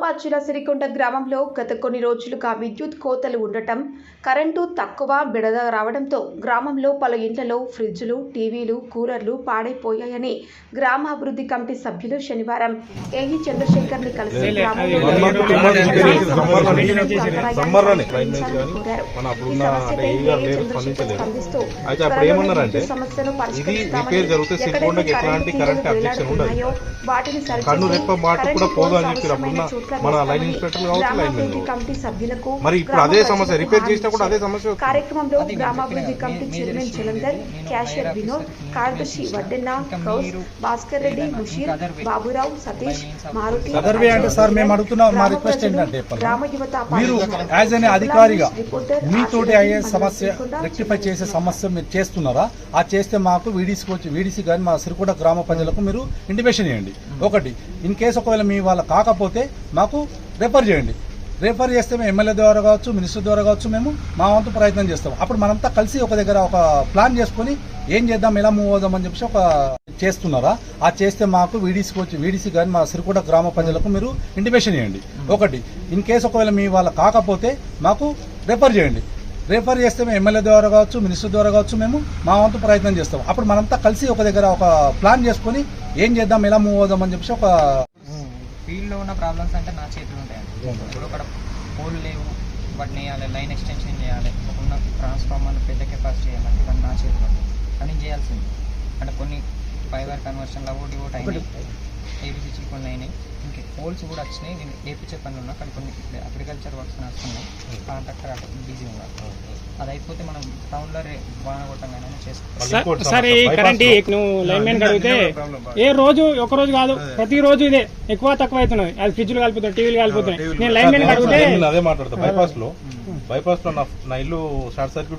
నిజామాబాద్ జిల్లా సిరికొండ గ్రామంలో గత కొన్ని రోజులుగా విద్యుత్ కోతలు ఉండటం, కరెంటు తక్కువ బిడద రావడంతో గ్రామంలో పలు ఇండ్లలో ఫ్రిడ్జ్లు, టీవీలు, కూలర్లు పాడైపోయాయని గ్రామాభివృద్ధి కమిటీ సభ్యులు శనివారం ఏఈ చంద్రశేఖర్ని కలిసి కమిటీ సభ్యులకు మరి ఇప్పుడు అదే సమస్య రిపేర్ చేసినా కూడా అదే సమస్య. కార్యక్రమంలో గ్రామాభివృద్ధి committee chairman Jalandhar, cashier Vinod, కార్యదర్శి వడ్డెన్న, కౌస్, భాస్కర్ రెడ్డి, ముషీర్, బాబురావు, సతీష్, మారుతి, గ్రామ యువత మీరు యాజ్ అనే అధికారిగా మీతోటి అయ్యే సమస్య రెక్టిఫై చేసే సమస్య మీరు చేస్తున్నారా? ఆ చేస్తే మాకు వీడీసీ కానీ మా సిరికొండ గ్రామ ప్రజలకు మీరు ఇంటిమేషన్ చేయండి. ఒకటి, ఇన్ కేసు ఒకవేళ మీ వాళ్ళ కాకపోతే మాకు రెఫర్ చేయండి. రెఫర్ చేస్తే మేము ఎమ్మెల్యే ద్వారా కావచ్చు, మినిస్టర్ ద్వారా కావచ్చు, మేము మా వంతు ప్రయత్నం చేస్తాం. అప్పుడు మనంతా కలిసి ఒక దగ్గర ఒక ప్లాన్ చేసుకుని ఏం చేద్దాం, ఎలా మూవ్ అవుదాం అని చెప్పి ఒక చేస్తున్నారా? ఆ చేస్తే మాకు వీడీసీ కానీ మా సిరికొండ గ్రామ ప్రజలకు మీరు ఇంటిమేషన్ చేయండి. ఒకటి, ఇన్ కేసు ఒకవేళ మీ వాళ్ళ కాకపోతే మాకు రెఫర్ చేయండి. రెఫర్ చేస్తే మేము ఎమ్మెల్యే ద్వారా కావచ్చు, మినిస్టర్ ద్వారా కావచ్చు, మేము మా వంతు ప్రయత్నం చేస్తాం. అప్పుడు మనంతా కలిసి ఒక దగ్గర ఒక ప్లాన్ చేసుకుని ఏం చేద్దాం, ఎలా మూవ్ అవుదాం అని చెప్పి ఒక ఫీల్డ్లో ఉన్న ప్రాబ్లమ్స్ అంటే నా చేతులు ఉంటాయండి. ఇప్పుడు అక్కడ పోల్ లేవు, వాటిని వేయాలి, లైన్ ఎక్స్టెన్షన్ చేయాలి, ఉన్న ట్రాన్స్ఫార్మర్ పెద్ద కెపాసిటీ చేయాలంటే ఇవన్నీ నా చేతులు ఉంటాయి. కానీ చేయాల్సింది అంటే కొన్ని ఫైబర్ కన్వర్షన్లు ఓటి అయినాయి, ఏబిసి కొన్ని అయినాయి, ఇంకా పోల్స్ కూడా వచ్చినాయి. నేను ఏపీచే పనులు ఉన్నా కానీ కొన్ని అగ్రికల్చర్ వర్క్స్ నడుస్తున్నాయి. కాంట్రాక్టర్ అక్కడ బిజీ ఉన్నారు. అది అయిపోతే మనం టౌన్లో బాగా కొట్టంగానే చేసుకోవాలి. సరే, కరెంట్ నువ్వు లైన్ మ్యాన్ అడిగితే ఏ రోజు ఒక రోజు కాదు, ప్రతి రోజు ఇదే ఎక్కువ తక్కువ అవుతున్నాయి. అది ఫ్రిడ్జ్లు కాలిపోతున్నాయి, టీవీలు కాలిపోతున్నాయి. నేను లైన్ మ్యాన్ అడిగితే అదే మాట్లాడతా. బైపాస్ లో నా ఇల్లు షార్ట్ సర్క్యూట్